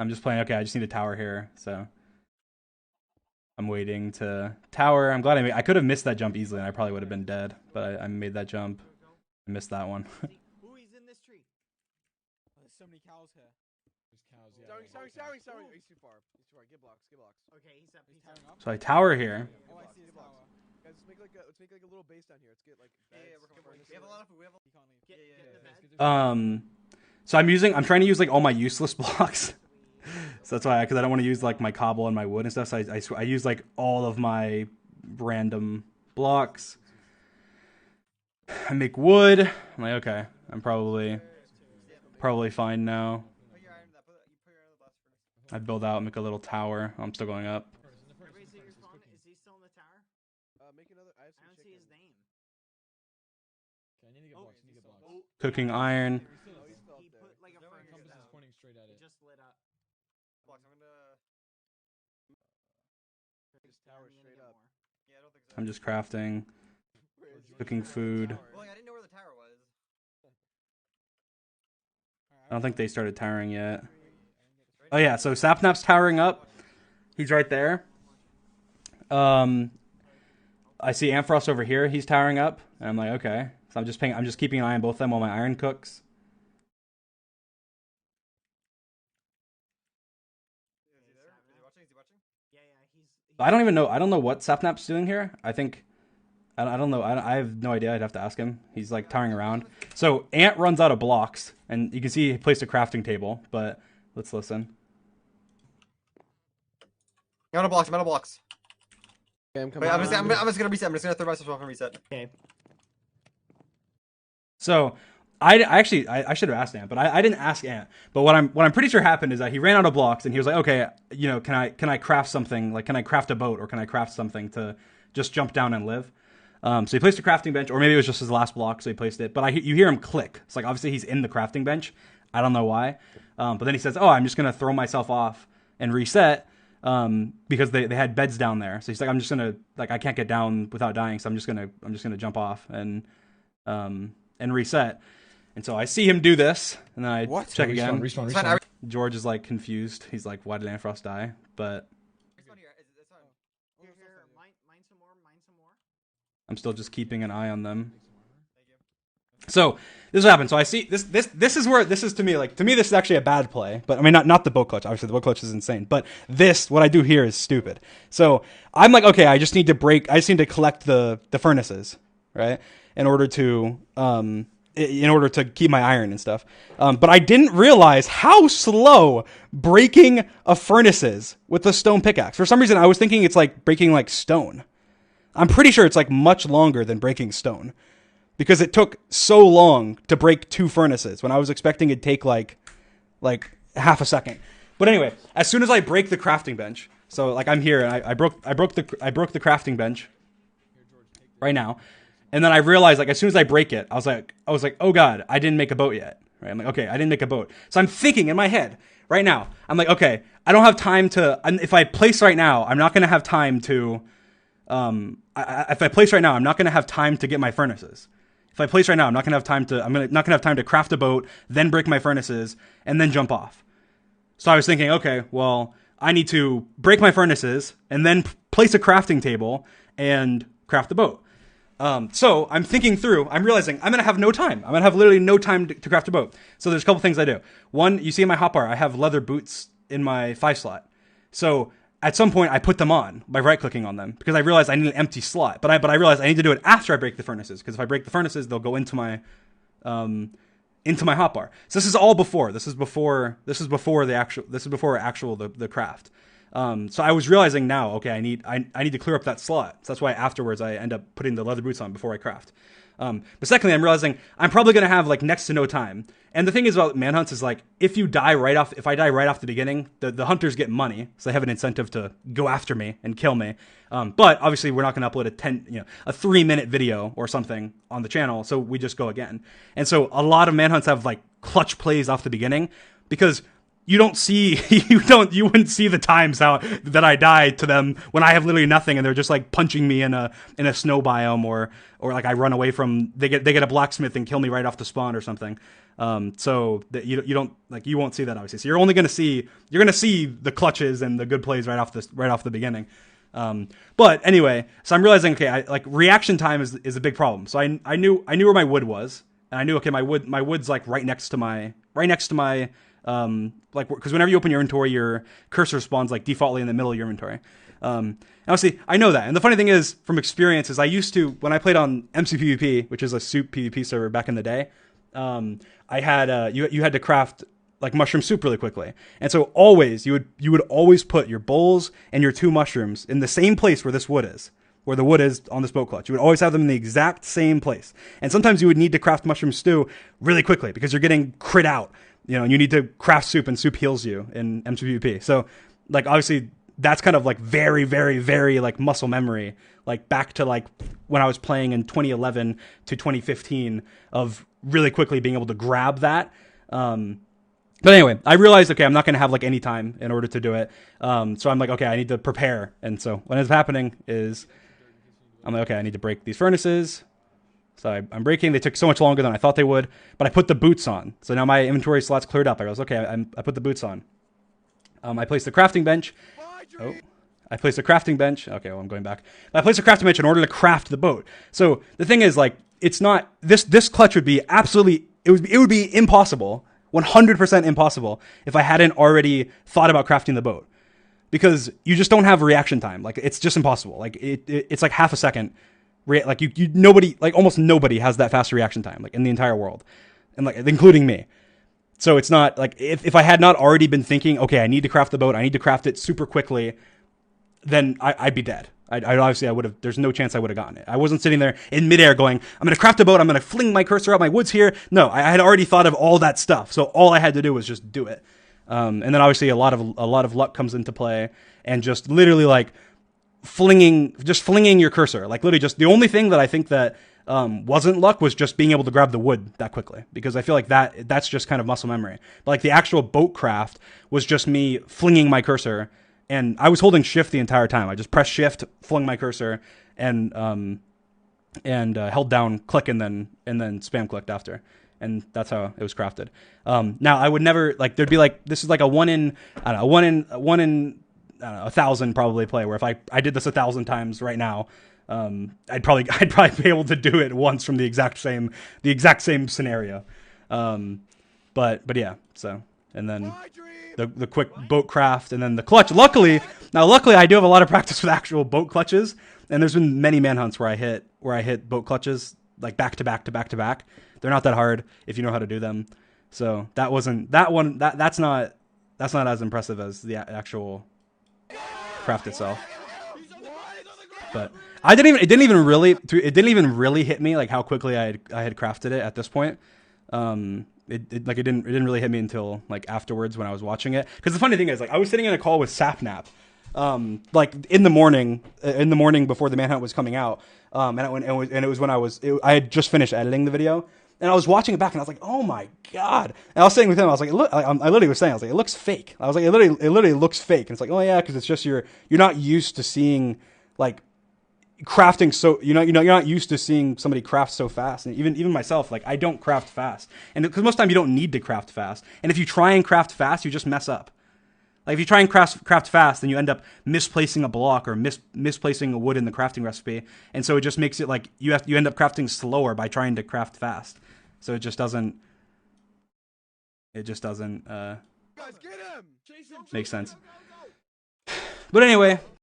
I'm just playing. Okay, I just need a tower here, so I'm waiting to tower. I'm glad I could have missed that jump easily, and I probably would have been dead. But I made that jump. I missed that one. Ooh, he's in this tree. Oh, there's so many cows here. There's cows, yeah. Sorry. He's too far. Get blocks. Okay, he's tearing up. So I tower here. Oh, I see his tower. Guys, let's make like a little base down here. Let's get like We have a lot of food. You can't leave. Get in the bed. So I'm trying to use like all my useless blocks. So that's why, because I don't want to use like my cobble and my wood and stuff. So I use like all of my random blocks. I make wood. I'm like, okay, I'm probably fine now. I build out, make a little tower. I'm still going up. Everybody see your spawn? Is he still in the tower? make another. I don't see his name. Okay, I need to get blocks. Cooking iron. He put like a furnace Compass is down. pointing straight at It it. just lit up. I'm gonna just tower straight up. Yeah, I don't think so. I'm just crafting, cooking food. Well, I didn't know where the tower was. I don't think they started towering yet. Oh yeah, so Sapnap's towering up. He's right there. I see Ampharos over here. He's towering up, and I'm like, okay. So I'm just keeping an eye on both of them while my iron cooks. Is he watching? Yeah, he's I don't even know. I don't know what Sapnap's doing here. I think I don't know. I have no idea. I'd have to ask him. He's like towering around. So Ant runs out of blocks, and you can see he placed a crafting table. But let's listen. I'm out of blocks. Okay, I'm just gonna reset. I'm just gonna throw myself off and reset. okay. So I should have asked Ant, but I didn't ask Ant. But what I'm pretty sure happened is that he ran out of blocks, and he was like, okay, you know, can I craft something? Like, can I craft a boat, or can I craft something to just jump down and live? So he placed a crafting bench, or maybe it was just his last block, so he placed it. But you hear him click. It's like, obviously he's in the crafting bench. I don't know why. But then he says, oh, I'm just going to throw myself off and reset because they had beds down there. So he's like, I'm just going to, like, I can't get down without dying, so I'm just going to jump off and reset. And so I see him do this, and then I check again. Respawn. George is, like, confused. He's like, why did Ampharos die? But Mine some more. I'm still just keeping an eye on them. So this is what happened. So I see this is to me this is actually a bad play. But I mean not the boat clutch. Obviously the boat clutch is insane. But what I do here is stupid. So I'm like, okay, I just need to collect the furnaces, right? In order to keep my iron and stuff. But I didn't realize how slow breaking a furnace is with a stone pickaxe. For some reason I was thinking it's like breaking like stone. I'm pretty sure it's like much longer than breaking stone. Because it took so long to break 2 furnaces when I was expecting it'd take like half a second. But anyway, as soon as I break the crafting bench, so like I'm here and I broke the crafting bench right now, and then I realized like as soon as I break it, I was like, oh god, I didn't make a boat yet. Right? I'm like, okay, I didn't make a boat. So I'm thinking in my head right now, I'm like, okay, I don't have time to. If I place right now, I'm not gonna have time to. If I place right now, I'm not gonna have time to get my furnaces. If I place right now, I'm not gonna have time to craft a boat, then break my furnaces, and then jump off. So I was thinking, okay, well, I need to break my furnaces and then place a crafting table and craft the boat. So I'm thinking through. I'm realizing I'm gonna have no time. I'm gonna have literally no time to craft a boat. So there's a couple things I do. One, you see in my hotbar, I have leather boots in my 5 slot. So at some point, I put them on by right-clicking on them because I realized I need an empty slot. But I realized I need to do it after I break the furnaces because if I break the furnaces, they'll go into my hotbar. So this is all before. This is before the craft. So I was realizing now, okay, I need to clear up that slot. So that's why afterwards I end up putting the leather boots on before I craft. But secondly, I'm realizing I'm probably going to have like next to no time. And the thing is about manhunts is like, if I die right off the beginning, the hunters get money. So they have an incentive to go after me and kill me. But obviously we're not going to upload a 3-minute video or something on the channel. So we just go again. And so a lot of manhunts have like clutch plays off the beginning because you don't see you wouldn't see the times how that I die to them when I have literally nothing and they're just like punching me in a snow biome or like I run away from they get a blacksmith and kill me right off the spawn or something. So that you don't like you won't see that obviously. So you're gonna see the clutches and the good plays right off the beginning. But anyway, so I'm realizing okay, like reaction time is a big problem. So I knew where my wood was, and I knew okay my wood's like right next to my like because whenever you open your inventory, your cursor spawns like defaultly in the middle of your inventory. Obviously, I know that. And the funny thing is, from experience, is I used to when I played on MCPvP, which is a soup PvP server back in the day. I had you had to craft like mushroom soup really quickly, and so always you would always put your bowls and your 2 mushrooms in the same place where this wood is, where the wood is on this boat clutch. You would always have them in the exact same place, and sometimes you would need to craft mushroom stew really quickly because you're getting crit out, you know, and you need to craft soup, and soup heals you in MCPvP. So like obviously that's kind of like very very very like muscle memory, like back to like when I was playing in 2011 to 2015 of really quickly being able to grab that. But anyway, I realized, okay, I'm not going to have like any time in order to do it. So I'm like, okay, I need to prepare. And so what is happening is I'm like, okay, I need to break these furnaces. So I'm breaking. They took so much longer than I thought they would, but I put the boots on. So now my inventory slot's cleared up. I goes, okay, I put the boots on. I placed the crafting bench. Oh, I placed a crafting bench. Okay, well, I'm going back. I placed a crafting bench in order to craft the boat. So the thing is, like, it's not this clutch would be absolutely it would be impossible, 100% impossible if I hadn't already thought about crafting the boat, because you just don't have reaction time. Like it's just impossible. Like it's like half a second. Like nobody, like almost nobody has that fast reaction time, like in the entire world, and like including me. So it's not like if I had not already been thinking, okay, I need to craft the boat, I need to craft it super quickly, then I'd be dead. I obviously I would have. There's no chance I would have gotten it. I wasn't sitting there in midair going, I'm going to craft a boat. I'm going to fling my cursor out. My wood's here. No, I had already thought of all that stuff. So all I had to do was just do it. And then obviously a lot of luck comes into play, and just literally like flinging your cursor. Like literally just the only thing that I think that wasn't luck was just being able to grab the wood that quickly, because I feel like that's just kind of muscle memory. But like the actual boat craft was just me flinging my cursor. And I was holding shift the entire time. I just pressed shift, flung my cursor, and held down click and then spam clicked after, and that's how it was crafted. Now I would never like there'd be like this is like a one in 1,000 probably play, where if I did this 1,000 times right now, I'd probably be able to do it once from the exact same scenario. But yeah, so. And then the quick boat craft, and then the clutch. Luckily I do have a lot of practice with actual boat clutches, and there's been many manhunts where I hit boat clutches like back to back to back to back. They're not that hard if you know how to do them. So that's not as impressive as the actual craft itself. But it didn't even really hit me like how quickly I had crafted it at this point. It didn't really hit me until like afterwards when I was watching it. Because the funny thing is, like, I was sitting in a call with Sapnap, like in the morning before the manhunt was coming out, and it was when I had just finished editing the video, and I was watching it back, and I was like, oh my god! And I was saying with him, I was like, look, I literally was saying, I was like, it looks fake. I was like, it literally looks fake, and it's like, oh yeah, because it's just you're not used to seeing like crafting, so you're not used to seeing somebody craft so fast. And even myself, like I don't craft fast, and because most of the time you don't need to craft fast, and if you try and craft fast, you just mess up. Like if you try and craft fast, then you end up misplacing a block or misplacing a wood in the crafting recipe, and so it just makes it like you end up crafting slower by trying to craft fast. So it just doesn't make sense. But anyway,